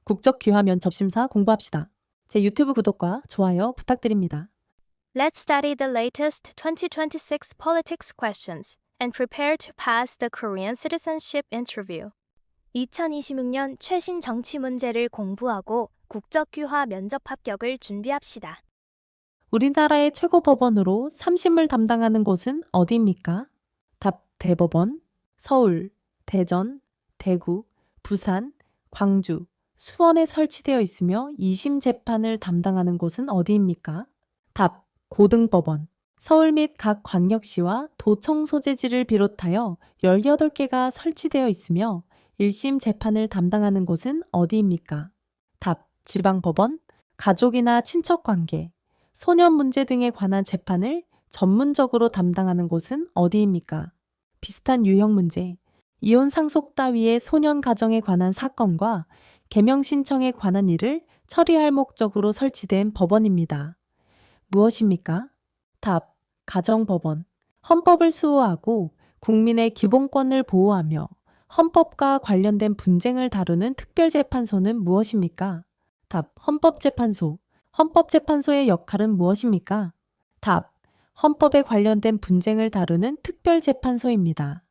국적귀화 면접심사 공부합시다. 제 유튜브 구독과 좋아요 부탁드립니다. Let's study the latest 2026 politics questions and prepare to pass the Korean citizenship interview. 2026년 최신 정치 문제를 공부하고 국적귀화 면접 합격을 준비합시다. 우리나라의 최고 법원으로 3심을 담당하는 곳은 어디입니까? 답 대법원, 서울, 대전, 대구, 부산, 광주, 수원에 설치되어 있으며 2심 재판을 담당하는 곳은 어디입니까? 답 고등법원. 서울 및 각 광역시와 도청 소재지를 비롯하여 18개가 설치되어 있으며 1심 재판을 담당하는 곳은 어디입니까? 답 지방법원. 가족이나 친척관계, 소년 문제 등에 관한 재판을 전문적으로 담당하는 곳은 어디입니까? 비슷한 유형 문제, 이혼 상속 따위의 소년 가정에 관한 사건과 개명 신청에 관한 일을 처리할 목적으로 설치된 법원입니다. 무엇입니까? 답, 가정법원. 헌법을 수호하고 국민의 기본권을 보호하며 헌법과 관련된 분쟁을 다루는 특별재판소는 무엇입니까? 답, 헌법재판소. 헌법재판소의 역할은 무엇입니까? 답, 헌법에 관련된 분쟁을 다루는 특별재판소입니다.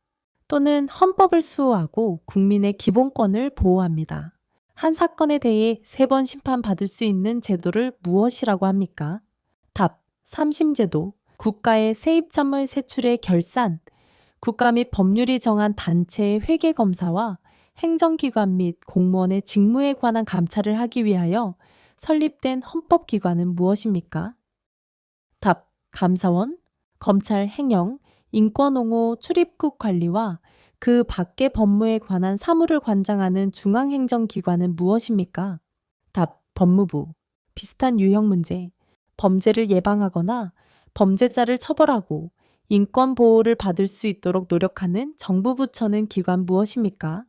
또는 헌법을 수호하고 국민의 기본권을 보호합니다. 한 사건에 대해 3번 심판받을 수 있는 제도를 무엇이라고 합니까? 답, 삼심제도. 국가의 세입자물 세출의 결산, 국가 및 법률이 정한 단체의 회계검사와 행정기관 및 공무원의 직무에 관한 감찰을 하기 위하여 설립된 헌법기관은 무엇입니까? 답, 감사원. 검찰 행영, 인권옹호 출입국 관리와 그 밖의 법무에 관한 사무를 관장하는 중앙행정기관은 무엇입니까? 답, 법무부. 비슷한 유형 문제, 범죄를 예방하거나 범죄자를 처벌하고 인권 보호를 받을 수 있도록 노력하는 정부 부처는 기관 무엇입니까?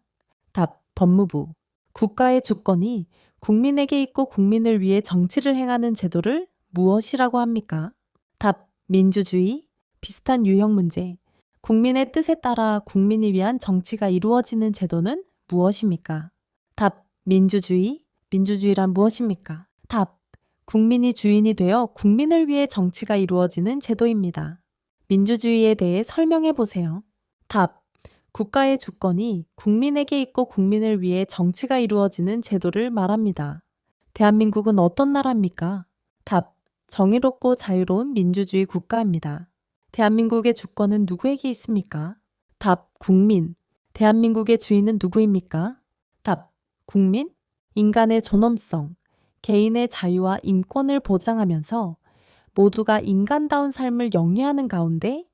답, 법무부. 국가의 주권이 국민에게 있고 국민을 위해 정치를 행하는 제도를 무엇이라고 합니까? 답, 민주주의. 비슷한 유형 문제, 국민의 뜻에 따라 국민이 위한 정치가 이루어지는 제도는 무엇입니까? 답, 민주주의. 민주주의란 무엇입니까? 답, 국민이 주인이 되어 국민을 위해 정치가 이루어지는 제도입니다. 민주주의에 대해 설명해 보세요. 답, 국가의 주권이 국민에게 있고 국민을 위해 정치가 이루어지는 제도를 말합니다. 대한민국은 어떤 나라입니까? 답, 정의롭고 자유로운 민주주의 국가입니다. 대한민국의 주권은 누구에게 있습니까? 답, 국민. 대한민국의 주인은 누구입니까? 답, 국민. 인간의 존엄성, 개인의 자유와 인권을 보장하면서 모두가 인간다운 삶을 영위하는 가운데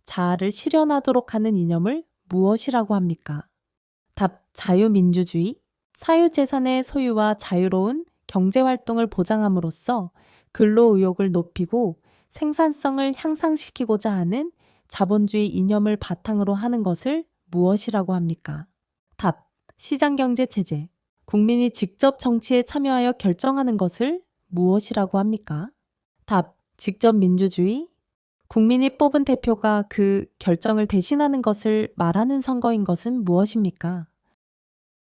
자아를 실현하도록 하는 이념을 무엇이라고 합니까? 답, 자유민주주의. 사유재산의 소유와 자유로운 경제활동을 보장함으로써 근로의욕을 높이고 생산성을 향상시키고자 하는 자본주의 이념을 바탕으로 하는 것을 무엇이라고 합니까? 답, 시장경제체제. 국민이 직접 정치에 참여하여 결정하는 것을 무엇이라고 합니까? 답, 직접 민주주의. 국민이 뽑은 대표가 그 결정을 대신하는 것을 말하는 선거인 것은 무엇입니까?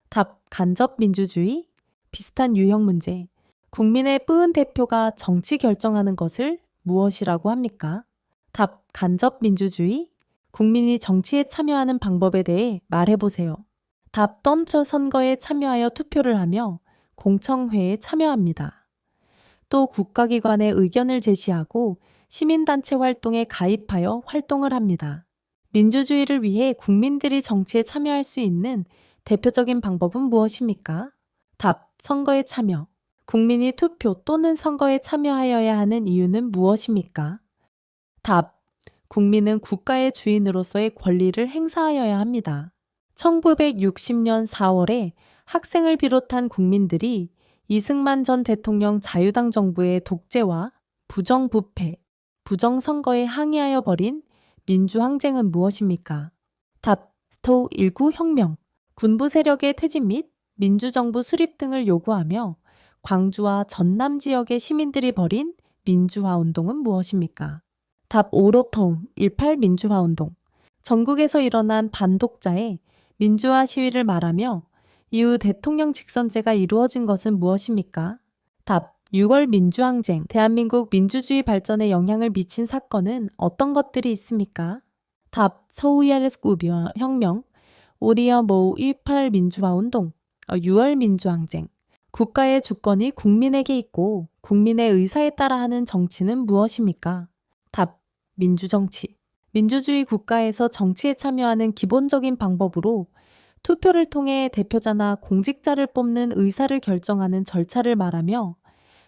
답, 간접 민주주의. 비슷한 유형 문제, 국민의 뿌은 대표가 정치 결정하는 것을 무엇이라고 합니까? 답, 간접 민주주의. 국민이 정치에 참여하는 방법에 대해 말해보세요. 답, 던처 선거에 참여하여 투표를 하며 공청회에 참여합니다. 또 국가기관의 의견을 제시하고 시민단체 활동에 가입하여 활동을 합니다. 민주주의를 위해 국민들이 정치에 참여할 수 있는 대표적인 방법은 무엇입니까? 답, 선거에 참여. 국민이 투표 또는 선거에 참여하여야 하는 이유는 무엇입니까? 답, 국민은 국가의 주인으로서의 권리를 행사하여야 합니다. 1960년 4월에 학생을 비롯한 국민들이 이승만 전 대통령 자유당 정부의 독재와 부정부패, 부정선거에 항의하여 벌인 민주항쟁은 무엇입니까? 답, 스토 19 혁명. 군부 세력의 퇴진 및 민주정부 수립 등을 요구하며 광주와 전남 지역의 시민들이 벌인 민주화 운동은 무엇입니까? 답, 오로통 18 민주화 운동. 전국에서 일어난 반독자의 민주화 시위를 말하며 이후 대통령 직선제가 이루어진 것은 무엇입니까? 답. 6월 민주항쟁. 대한민국 민주주의 발전에 영향을 미친 사건은 어떤 것들이 있습니까? 답. 서우야레스쿠비와 혁명, 오리어모 18 민주화 운동, 6월 민주항쟁. 국가의 주권이 국민에게 있고 국민의 의사에 따라 하는 정치는 무엇입니까? 답. 민주정치. 민주주의 국가에서 정치에 참여하는 기본적인 방법으로 투표를 통해 대표자나 공직자를 뽑는 의사를 결정하는 절차를 말하며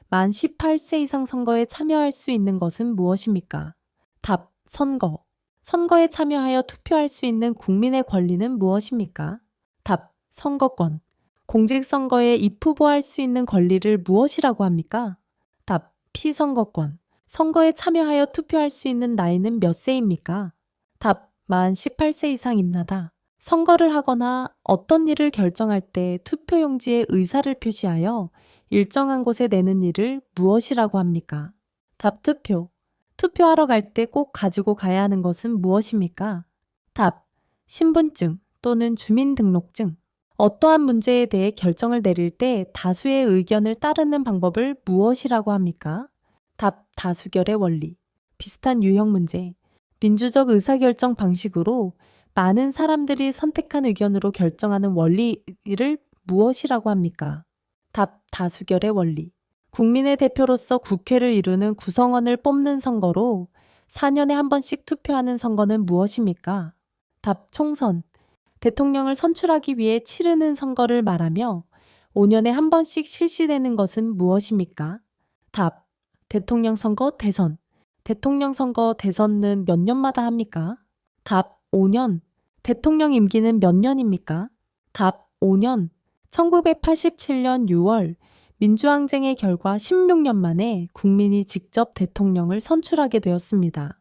만 18세 이상 선거에 참여할 수 있는 것은 무엇입니까? 답. 선거. 선거에 참여하여 투표할 수 있는 국민의 권리는 무엇입니까? 답. 선거권. 공직선거에 입후보할 수 있는 권리를 무엇이라고 합니까? 답. 피선거권. 선거에 참여하여 투표할 수 있는 나이는 몇 세입니까? 답. 만 18세 이상 임나다. 선거를 하거나 어떤 일을 결정할 때 투표용지에 의사를 표시하여 일정한 곳에 내는 일을 무엇이라고 합니까? 답. 투표. 투표하러 갈 때 꼭 가지고 가야 하는 것은 무엇입니까? 답. 신분증 또는 주민등록증. 어떠한 문제에 대해 결정을 내릴 때 다수의 의견을 따르는 방법을 무엇이라고 합니까? 답. 다수결의 원리. 비슷한 유형 문제. 민주적 의사결정 방식으로 많은 사람들이 선택한 의견으로 결정하는 원리를 무엇이라고 합니까? 답. 다수결의 원리. 국민의 대표로서 국회를 이루는 구성원을 뽑는 선거로 4년에 한 번씩 투표하는 선거는 무엇입니까? 답. 총선. 대통령을 선출하기 위해 치르는 선거를 말하며 5년에 한 번씩 실시되는 것은 무엇입니까? 답. 대통령 선거, 대선. 대통령 선거, 대선은 몇 년마다 합니까? 답. 5년. 대통령 임기는 몇 년입니까? 답. 5년. 1987년 6월 민주항쟁의 결과 16년 만에 국민이 직접 대통령을 선출하게 되었습니다.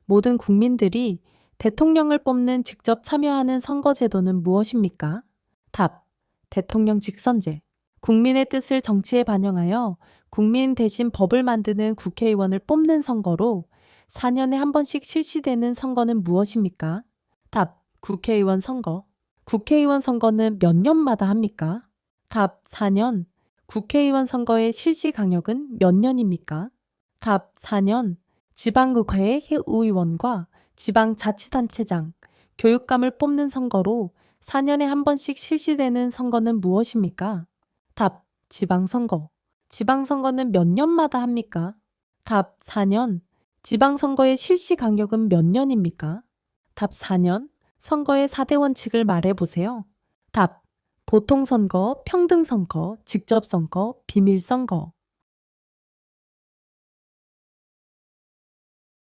모든 국민들이 대통령을 뽑는 직접 참여하는 선거제도는 무엇입니까? 답. 대통령 직선제. 국민의 뜻을 정치에 반영하여 국민 대신 법을 만드는 국회의원을 뽑는 선거로 4년에 한 번씩 실시되는 선거는 무엇입니까? 답. 국회의원 선거. 국회의원 선거는 몇 년마다 합니까? 답. 4년. 국회의원 선거의 실시 강력은 몇 년입니까? 답. 4년. 지방국회의 의원과 지방자치단체장, 교육감을 뽑는 선거로 4년에 한 번씩 실시되는 선거는 무엇입니까? 답. 지방선거. 지방선거는 몇 년마다 합니까? 답. 4년. 지방선거의 실시 강력은 몇 년입니까? 답. 4년. 선거의 4대 원칙을 말해보세요. 답. 보통선거, 평등선거, 직접선거, 비밀선거.